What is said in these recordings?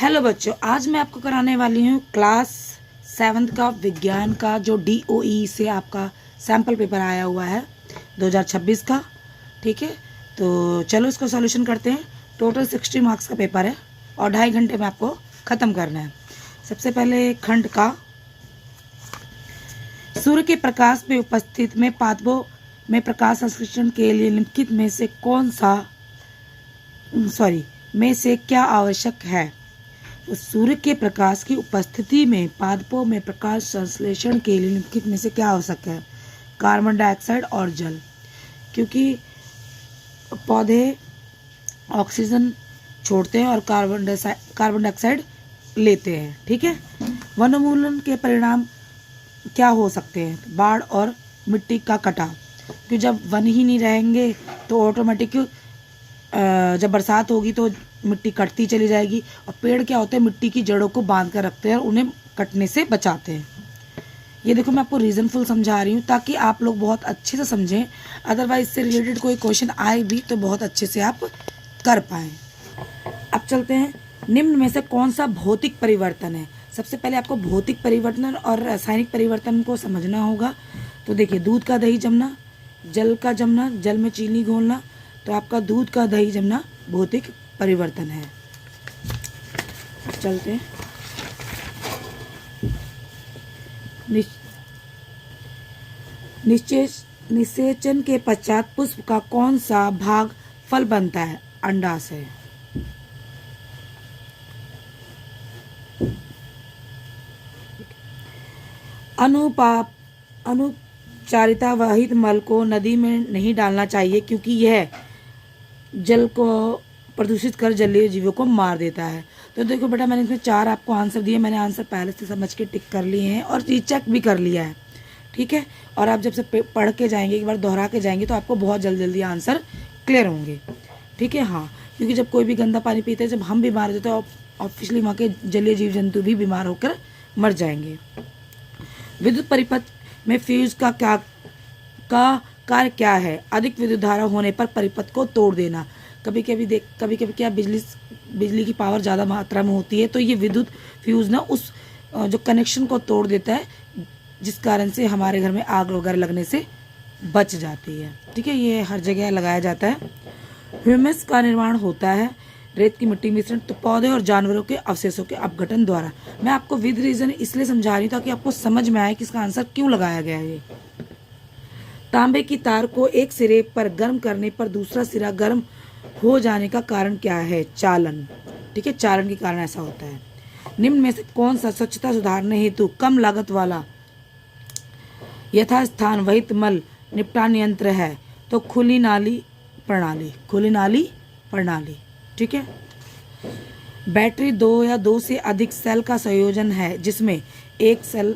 Hello बच्चों, आज मैं आपको कराने वाली हूँ क्लास 7th का विज्ञान का जो DOE से आपका सैम्पल पेपर आया हुआ है 2026 का। ठीक है, तो चलो इसको सॉल्यूशन करते हैं। टोटल 60 मार्क्स का पेपर है और 2.5 घंटे में आपको ख़त्म करना है। सबसे पहले खंड का, सूर्य के प्रकाश में उपस्थित में पादपों में प्रकाश संश्लेषण के लिए निम्नलिखित में से क्या आवश्यक है। तो सूर्य के प्रकाश की उपस्थिति में पादपों में प्रकाश संश्लेषण के लिए निम्नलिखित में से क्या आवश्यक है। कार्बन डाइऑक्साइड और जल, क्योंकि पौधे ऑक्सीजन छोड़ते हैं और कार्बन डाइऑक्साइड लेते हैं। ठीक है, वनोन्मूलन के परिणाम क्या हो सकते हैं। बाढ़ और मिट्टी का कटाव, क्योंकि जब वन ही नहीं रहेंगे तो ऑटोमेटिक जब बरसात होगी तो मिट्टी कटती चली जाएगी। और पेड़ क्या होते हैं, मिट्टी की जड़ों को बांध कर रखते हैं और उन्हें कटने से बचाते हैं। ये देखो, मैं आपको रीज़नफुल समझा रही हूँ ताकि आप लोग बहुत अच्छे से समझें। अदरवाइज इससे रिलेटेड कोई क्वेश्चन आए भी तो बहुत अच्छे से आप कर पाएँ। अब चलते हैं, निम्न में से कौन सा भौतिक परिवर्तन है। सबसे पहले आपको भौतिक परिवर्तन और रासायनिक परिवर्तन को समझना होगा। तो देखिए, दूध का दही जमना, जल का जमना, जल में चीनी घोलना, तो आपका दूध का दही जमना भौतिक परिवर्तन है। चलते हैं, निषेचन के पश्चात पुष्प का कौन सा भाग फल बनता है। अंडाशय। अनुपचारिता वहित मल को नदी में नहीं डालना चाहिए, क्योंकि यह जल को प्रदूषित कर जलीय जीवों को मार देता है। तो देखो बेटा, मैंने इसमें 4 आपको आंसर दिए। मैंने आंसर पहले से समझ के टिक कर लिए हैं और चेक भी कर लिया है। ठीक है, और आप जब से पढ़ के जाएंगे, एक बार दोहरा के जाएंगे, तो आपको बहुत जल्दी आंसर क्लियर होंगे। ठीक है, हाँ, क्योंकि जब कोई भी गंदा पानी पीते हैं, जब हम बीमार होते हैं तो ऑब्वियसली वहाँ के जलीय जीव जंतु भी बीमार होकर मर जाएंगे। विद्युत परिपथ में फ्यूज का कार्य क्या है। अधिक विद्युत धारा होने पर परिपथ को तोड़ देना। कभी कभी क्या बिजली की पावर ज़्यादा मात्रा में होती है तो ये विद्युत फ्यूज ना उस जो कनेक्शन को तोड़ देता है, जिस कारण से हमारे घर में आग वगैरह लगने से बच जाती है। ठीक है, ये हर जगह लगाया जाता है। ह्यूमस का निर्माण होता है रेत की मिट्टी मिश्रण, तो पौधे और जानवरों के अवशेषों के अपघटन द्वारा। मैं आपको विद रीजन इसलिए समझा रही हूँ ताकि आपको समझ में आए कि इसका आंसर क्यों लगाया गया है। तांबे की तार को एक सिरे पर गर्म करने पर दूसरा सिरा गर्म हो जाने का कारण क्या है। चालन। ठीक है, चालन के कारण ऐसा होता है। निम्न में से कौन सा स्वच्छता सुधारने हेतु कम लागत वाला यथास्थान वहित मल निपटान यंत्र है। तो खुली नाली प्रणाली। ठीक है, बैटरी 2 या 2 से अधिक सेल का संयोजन है, जिसमें एक सेल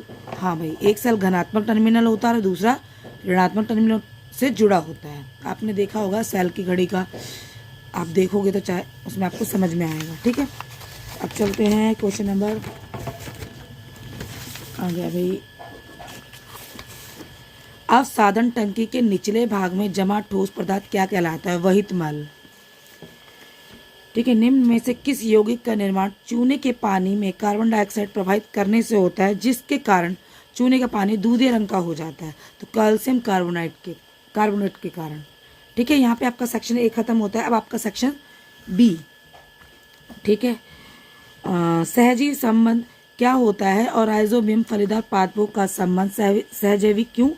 धनात्मक टर्मिनल होता है और दूसरा ऋणात्मक टर्मिनल से जुड़ा होता है। आपने देखा होगा सेल की घड़ी का, आप देखोगे तो चाहे उसमें आपको समझ में आएगा। ठीक है, अब चलते हैं क्वेश्चन नंबर आ गया भाई। अवसादन टंकी के निचले भाग में जमा ठोस पदार्थ क्या कहलाता है। वहित मल। ठीक है, निम्न में से किस यौगिक का निर्माण चूने के पानी में कार्बन डाइऑक्साइड प्रभावित करने से होता है, जिसके कारण चूने का पानी दूधिया रंग का हो जाता है। तो कैल्शियम कार्बोनेट के कारण। ठीक है, यहाँ पे आपका सेक्शन A खत्म होता है। अब आपका सेक्शन B। ठीक है, सहजीवी संबंध क्या होता है और राइजोबियम फलीदार पादपों का संबंध सहजीवी क्यों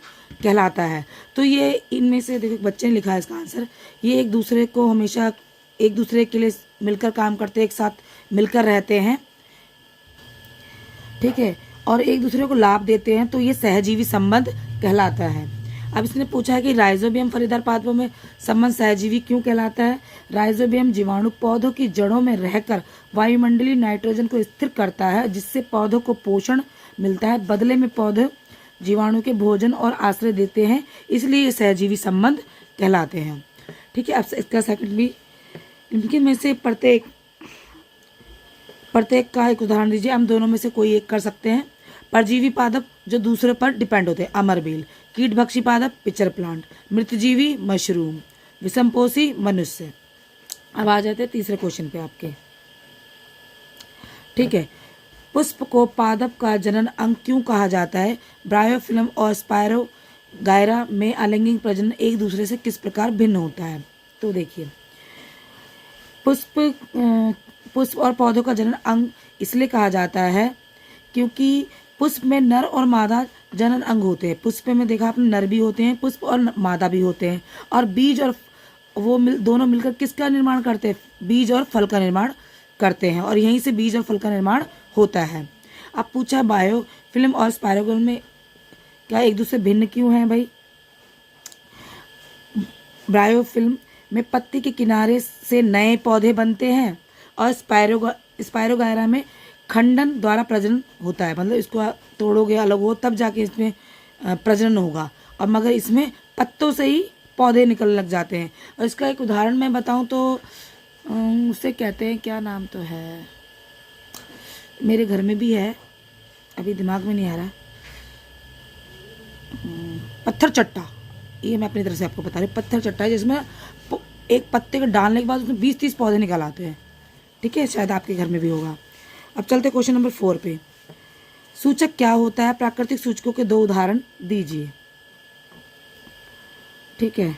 कहलाता है। तो ये इनमें से देखो, बच्चे ने लिखा है इसका आंसर। ये एक दूसरे को हमेशा एक दूसरे के लिए मिलकर काम करते हैं, एक साथ मिलकर रहते हैं। ठीक है, और एक दूसरे को लाभ देते हैं, तो ये सहजीवी संबंध कहलाता है। अब इसने पूछा है कि राइजोबियम फलीदार पादपों में संबंध सहजीवी क्यों कहलाता है। राइजोबियम जीवाणु पौधों की जड़ों में रहकर वायुमंडलीय नाइट्रोजन को स्थिर करता है, जिससे पौधों को पोषण मिलता है। बदले में पौधे जीवाणु के भोजन और आश्रय देते हैं, इसलिए ये सहजीवी संबंध कहलाते हैं। ठीक है, अब इसका सेकंड भी, इनके में से प्रत्येक का एक उदाहरण दीजिए। हम दोनों में से कोई एक कर सकते हैं। परजीवी पादप जो दूसरे पर डिपेंड होते हैं। अमरबेल। कीटभक्षी पादप पिचर प्लांट। मृतजीवी मशरूम। विषमपोषी मनुष्य। अब आ जाते हैं तीसरे क्वेश्चन पे आपके। ठीक है। पुष्प को पादप का जनन अंग क्यों कहा जाता है? ब्रायोफिल्म और स्पायरो गायरा में अलैंगिक प्रजनन एक दूसरे से किस प्रकार भिन्न होता है? तो देखिए, पुष्प और पौधों का जनन अंग इसलिए कहा जाता है क्योंकि पुष्प में नर और मादा जनन अंग होते हैं। पुष्प में देखा आपने, नर भी होते हैं पुष्प और मादा भी होते हैं, और बीज और वो दोनों मिलकर किसका निर्माण करते हैं? बीज और फल का निर्माण करते हैं, और यहीं से बीज और फल का निर्माण होता है। अब पूछा बायो फिल्म और स्पायरोगल में क्या एक दूसरे भिन्न क्यों हैं भाई? ब्रायोफिल्म में पत्ती के किनारे से नए पौधे बनते हैं, और स्पायरोगायरा में खंडन द्वारा प्रजनन होता है। मतलब इसको तोड़ोगे, अलग हो, तब जाके इसमें प्रजनन होगा, और मगर इसमें पत्तों से ही पौधे निकलने लग जाते हैं। और इसका एक उदाहरण मैं बताऊं तो उसे कहते हैं, क्या नाम तो है, मेरे घर में भी है, अभी दिमाग में नहीं आ रहा, पत्थर चट्टा। ये मैं अपनी तरफ से आपको बता रही हूँ, पत्थर चट्टा है जिसमें एक पत्ते को डालने के बाद उसमें 20-30 पौधे निकल आते हैं। ठीक है, शायद आपके घर में भी होगा। अब चलते क्वेश्चन नंबर 4 पे। सूचक क्या होता है? प्राकृतिक सूचकों के 2 उदाहरण दीजिए। ठीक है,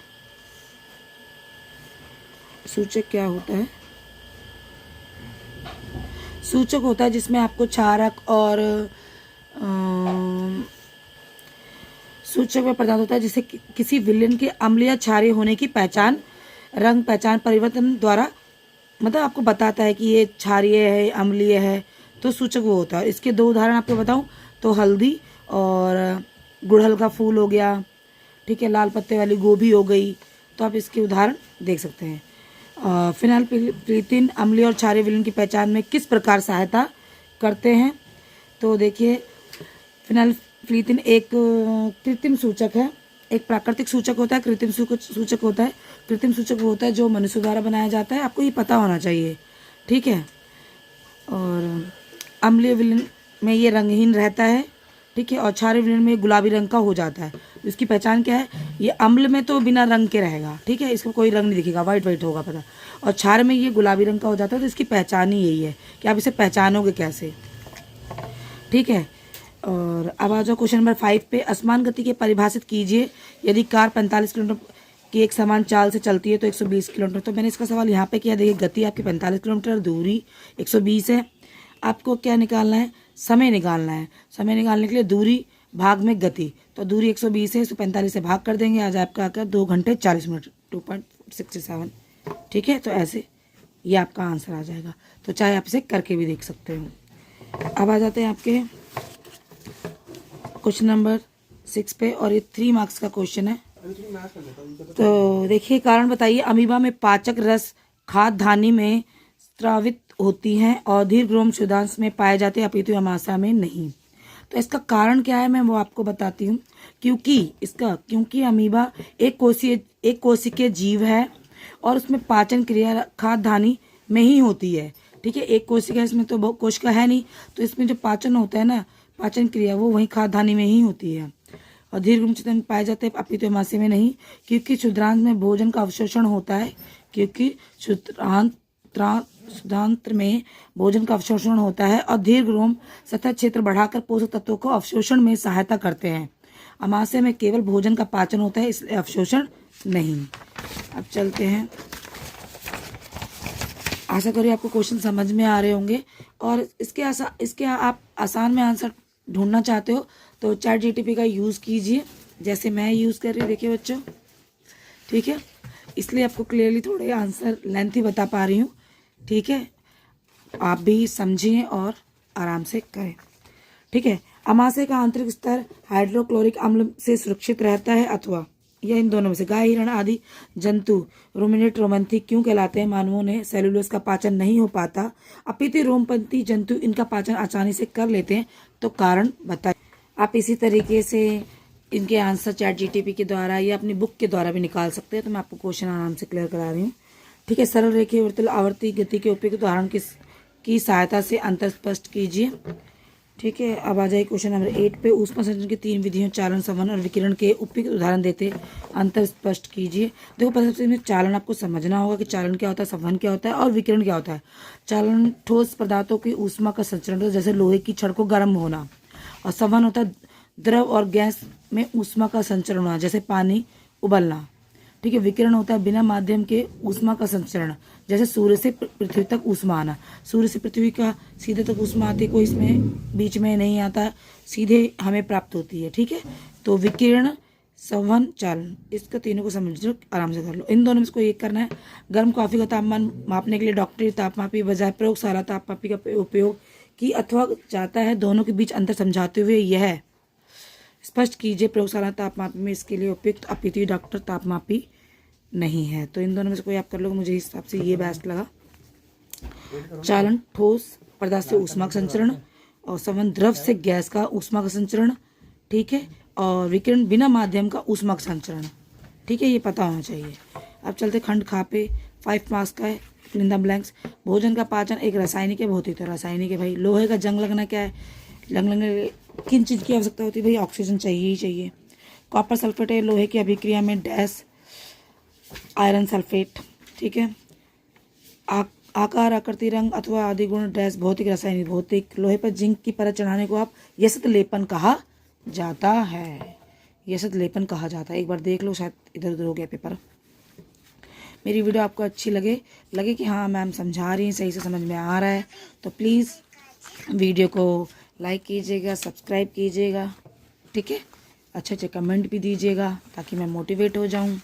सूचक क्या होता है? सूचक होता है जिसमें आपको क्षारक और सूचक में पदार्थ होता है जिसे किसी विलयन के अम्ल या क्षारीय होने की पहचान रंग पहचान परिवर्तन द्वारा, मतलब आपको बताता है कि ये क्षारीय है, अम्लीय है, तो सूचक वो होता है। इसके 2 उदाहरण आपको बताऊं तो हल्दी और गुड़हल का फूल हो गया। ठीक है, लाल पत्ते वाली गोभी हो गई, तो आप इसके उदाहरण देख सकते हैं। फिनाइलप्रीतिन अम्लीय और क्षारीय विलयन की पहचान में किस प्रकार सहायता करते हैं? तो देखिए, फिनाइलप्रीतिन एक कृत्रिम सूचक है, एक प्राकृतिक सूचक होता है, कृत्रिम सूचक होता है। कृत्रिम सूचक वो होता है जो मनुष्य द्वारा बनाया जाता है, आपको ये पता होना चाहिए। ठीक है, और अम्लीय विलयन में ये रंगहीन रहता है। ठीक है, और क्षारीय विलयन में गुलाबी रंग का हो जाता है। इसकी पहचान क्या है? ये अम्ल में तो बिना रंग के रहेगा। ठीक है, इसको कोई रंग नहीं दिखेगा, वाइट वाइट होगा पता, और क्षार में ये गुलाबी रंग का हो जाता है। तो इसकी पहचान ही यही है कि आप इसे पहचानोगे कैसे। ठीक है, और अब आ जाओ क्वेश्चन नंबर 5 पे। असमान गति के परिभाषित कीजिए। यदि कार 45 किलोमीटर की एक समान चाल से चलती है तो 120 किलोमीटर। तो मैंने इसका सवाल यहाँ पे किया। देखिए, गति आपकी 45 किलोमीटर, दूरी 120 है। आपको क्या निकालना है? समय निकालना है। समय निकालने के लिए दूरी भाग में गति, तो दूरी 120 है, इसको 45 से भाग कर देंगे, आज आपका आकर 2 घंटे 40 मिनट, 2.67। ठीक है, तो ऐसे ये आपका आंसर आ जाएगा। तो चाहे आप इसे करके भी देख सकते हो। अब आ जाते हैं आपके क्वेश्चन नंबर 6 पे, और ये 3 मार्क्स का क्वेश्चन है। तो देखिए, कारण बताइए। अमीबा में पाचक रस खाद्य धानी में स्रावित होती हैं और दीर्घ शुद्धांश में पाए जाते हैं, अपितु अमाशा में नहीं। तो इसका कारण क्या है, मैं वो आपको बताती हूँ। क्योंकि अमीबा एक कोशिकीय जीव है, और उसमें पाचन क्रिया खाद्य धानी में ही होती है। ठीक है, एक कोशिका, इसमें तो बहुत कोशिका है नहीं, तो इसमें जो पाचन होता है ना, पाचन क्रिया, वो वहीं खाद्य धानी में ही होती है। और दीर्घ में पाए जाते हैं, अपितु अमाशय में नहीं, क्योंकि क्षुद्रांत में भोजन का अवशोषण होता है। क्योंकि क्षुद्रांत्र में भोजन का अवशोषण होता है, और दीर्घ रोम सतह क्षेत्र बढ़ाकर पोषक तत्वों को अवशोषण में सहायता करते हैं। अमाशय में केवल भोजन का पाचन होता है, इसलिए अवशोषण नहीं। अब चलते हैं। आशा करिए आपको क्वेश्चन समझ में आ रहे होंगे, और इसके आप आसान में आंसर ढूंढना चाहते हो तो ChatGPT का यूज़ कीजिए, जैसे मैं यूज़ कर रही हूँ। देखिए बच्चों, ठीक है, इसलिए आपको क्लियरली थोड़े आंसर लेंथी बता पा रही हूँ। ठीक है, आप भी समझिए और आराम से करें। ठीक है, अमाशय का आंतरिक स्तर हाइड्रोक्लोरिक अम्ल से सुरक्षित रहता है, अथवा या इन दोनों में से। गाय, हिरण आदि जंतु रोमिनेट रोमंथी क्यों कहलाते हैं? मानवों ने सेलुलोज का पाचन नहीं हो पाता, अपितु रोमपंथी जंतु इनका पाचन आसानी से कर लेते हैं। तो कारण बताइए। आप इसी तरीके से इनके आंसर ChatGPT के द्वारा या अपनी बुक के द्वारा भी निकाल सकते हैं। तो मैं आपको क्वेश्चन आराम से क्लियर करा रही हूँ। ठीक है, सरल रेखीय वर्तुल आवर्ती गति के उपयुक्त उदाहरण की सहायता से अंतर स्पष्ट कीजिए। ठीक है। अब आ जाए क्वेश्चन नंबर 8 पे। ऊष्मा संचरण की 3 विधियों चालन, संवहन और विकिरण के उपयुक्त उदाहरण देते अंतर स्पष्ट कीजिए। देखो पहले सबसे चालन आपको समझना होगा कि चालन क्या होता है, संवहन क्या होता है और विकिरण क्या होता है। चालन ठोस पदार्थों की ऊष्मा का संचरण, जैसे लोहे की छड़ को गर्म होना, और संवहन होता है द्रव और गैस में ऊष्मा का संचरण होना, जैसे पानी उबलना। ठीक है। विकिरण होता है बिना माध्यम के ऊष्मा का संचरण, जैसे सूर्य से पृथ्वी तक ऊष्मा आना। सूर्य से पृथ्वी का सीधे तक ऊष्मा आती है, कोई इसमें बीच में नहीं आता, सीधे हमें प्राप्त होती है। ठीक है। तो विकिरण, संवहन, चालन, इसका तीनों को समझ लो, आराम से कर लो। इन दोनों में इसको एक करना है। गर्म कॉफी का तापमान मापने के लिए डॉक्टरी तापमापी बजाय प्रयोगशाला तापमापी का उपयोग की अथवा जाता है। दोनों के बीच अंतर समझाते हुए यह स्पष्ट कीजिए प्रयोगशाला तापमापी में इसके लिए उपयुक्त अपितु डॉक्टर तापमापी नहीं है। तो इन दोनों में से कोई आप कर लो, मुझे इस हिसाब से ये बेस्ट लगा। चालन ठोस पदार्थ से ऊष्मा का संचरण, और संवहन द्रव से गैस का ऊष्मा का संचरण। ठीक है। और विकिरण बिना माध्यम का ऊष्मा का संचरण। ठीक है, ये पता होना चाहिए। अब चलते खंड खा पे। 5 मार्क्स का है, फिल इन द ब्लैंक्स। भोजन का पाचन एक रासायनिक है, भौतिक तो रासायनिक है भाई। लोहे का जंग लगना क्या है, जंग लगने किन चीज़ की आवश्यकता होती है भाई, ऑक्सीजन चाहिए ही चाहिए। कॉपर सल्फेट है, लोहे की अभिक्रिया में डैश आयरन सल्फेट। ठीक है। आकार, आकृति, रंग अथवा आदि गुण डैश भौतिक रासायनिक। भौतिक, लोहे पर जिंक की परत चढ़ाने को आप यशत लेपन कहा जाता है, यशत लेपन कहा जाता है। एक बार देख लो, शायद इधर उधर हो गया पेपर। मेरी वीडियो आपको अच्छी लगे कि हाँ मैम समझा रही हैं, सही से समझ में आ रहा है, तो प्लीज़ वीडियो को लाइक कीजिएगा, सब्सक्राइब कीजिएगा। ठीक है। अच्छे अच्छे कमेंट भी दीजिएगा ताकि मैं मोटिवेट हो जाऊं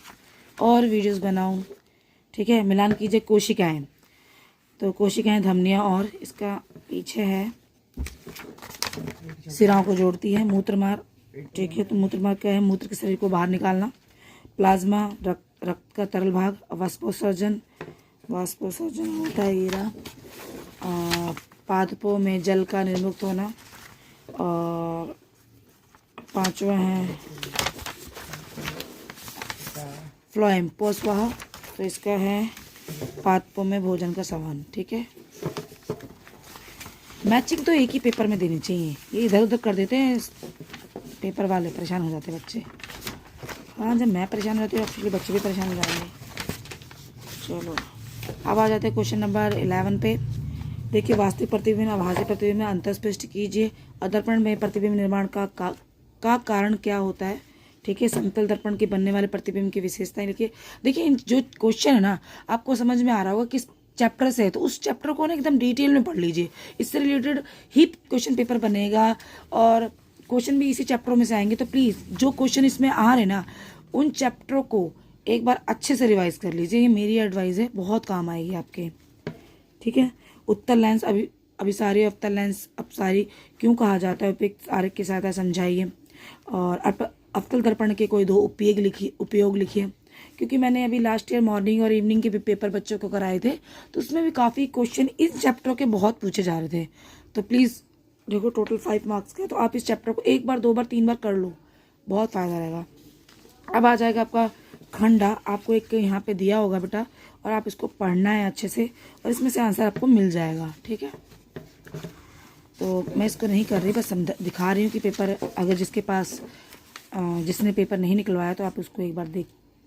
और वीडियोस बनाऊं। ठीक है। मिलान कीजिए कोशिकाएं। तो कोशिकाएं धमनियां और इसका पीछे है, सिराओं को जोड़ती है। मूत्रमार्ग। ठीक है। तो मूत्रमार्ग क्या है, मूत्र के शरीर को बाहर निकालना। प्लाज्मा, रक्त का तरल भाग। वाष्पोत्सर्जन होता है ये रहा। पादपों में जल का निर्मुक्त होना। और 5वां है फ्लोएम, पोषवाह। तो इसका है पादपों में भोजन का संवहन। ठीक है। मैचिंग तो एक ही पेपर में देनी चाहिए, ये इधर उधर कर देते हैं पेपर वाले, परेशान हो जाते हैं बच्चे। हाँ, जब मैं परेशान हो जाती हूँ एक्चुअली बच्चे भी परेशान हो जाएंगे। चलो अब आ जाते हैं क्वेश्चन नंबर 11 पे। देखिए, वास्तविक प्रतिबिंब आभासी प्रतिबिंब में अंतर स्पष्ट कीजिए। दर्पण में प्रतिबिंब निर्माण का कारण क्या होता है। ठीक है। समतल दर्पण के बनने वाले प्रतिबिंब की विशेषताएं लिखिए। देखिए, जो क्वेश्चन है ना, आपको समझ में आ रहा होगा किस चैप्टर से है, तो उस चैप्टर को ना एकदम डिटेल में पढ़ लीजिए। इससे रिलेटेड ही क्वेश्चन पेपर बनेगा और क्वेश्चन भी इसी चैप्टरों में से आएंगे। तो प्लीज़ जो क्वेश्चन इसमें आ रहे ना, उन चैप्टरों को एक बार अच्छे से रिवाइज कर लीजिए। ये मेरी एडवाइस है, बहुत काम आएगी आपके। ठीक है। उत्तल लेंस, अभिसारी अवतल लेंस अपसारी क्यों कहा जाता है, उपयुक्त आरेख की सहायता समझाइए। और अवतल दर्पण के कोई 2 उपयोग लिखिए। क्योंकि मैंने अभी लास्ट ईयर मॉर्निंग और इवनिंग के भी पेपर बच्चों को कराए थे, तो उसमें भी काफ़ी क्वेश्चन इस चैप्टर के बहुत पूछे जा रहे थे। तो प्लीज़ देखो, टोटल 5 मार्क्स के, तो आप इस चैप्टर को 1 बार 2 बार 3 बार कर लो, बहुत फ़ायदा रहेगा। अब आ जाएगा आपका खंडा। आपको एक यहाँ पे दिया होगा बेटा, और आप इसको पढ़ना है अच्छे से, और इसमें से आंसर आपको मिल जाएगा। ठीक है। तो मैं इसको नहीं कर रही, बस दिखा रही हूँ कि पेपर अगर जिसने पेपर नहीं निकलवाया तो आप उसको एक बार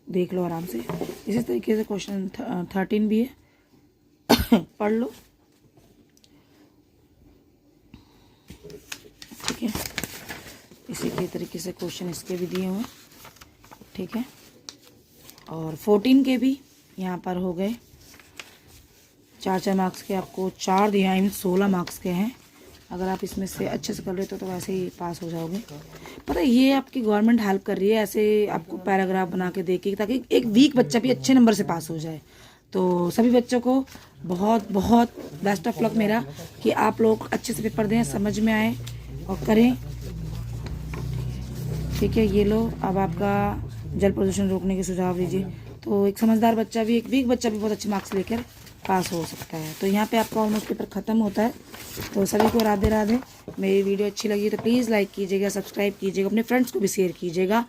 देख लो आराम से। इसी तरीके से क्वेश्चन 13 भी है, पढ़ लो। ठीक है। इसी के तरीके से क्वेश्चन इसके भी दिए हुए। ठीक है। और 14 के भी यहाँ पर हो गए। 4 मार्क्स के आपको 4 दिया, आई मीन 16 मार्क्स के हैं। अगर आप इसमें से अच्छे से कर लेते हो तो वैसे ही पास हो जाओगे। पता है, ये आपकी गवर्नमेंट हेल्प कर रही है ऐसे आपको पैराग्राफ बना के देके, ताकि एक वीक बच्चा भी अच्छे नंबर से पास हो जाए। तो सभी बच्चों को बहुत बहुत बेस्ट ऑफ लक मेरा, कि आप लोग अच्छे से पेपर दें, समझ में आए और करें। ठीक है। ये लो, अब आपका जल प्रदूषण रोकने के सुझाव दीजिए। तो एक समझदार बच्चा भी, एक वीक बच्चा भी बहुत अच्छे मार्क्स लेकर पास हो सकता है। तो यहाँ पे आपका ऑलमोस्ट पेपर ख़त्म होता है। तो सभी को राधे राधे। मेरी वीडियो अच्छी लगी तो प्लीज़ लाइक कीजिएगा, सब्सक्राइब कीजिएगा, अपने फ्रेंड्स को भी शेयर कीजिएगा।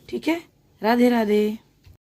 ठीक है। राधे राधे।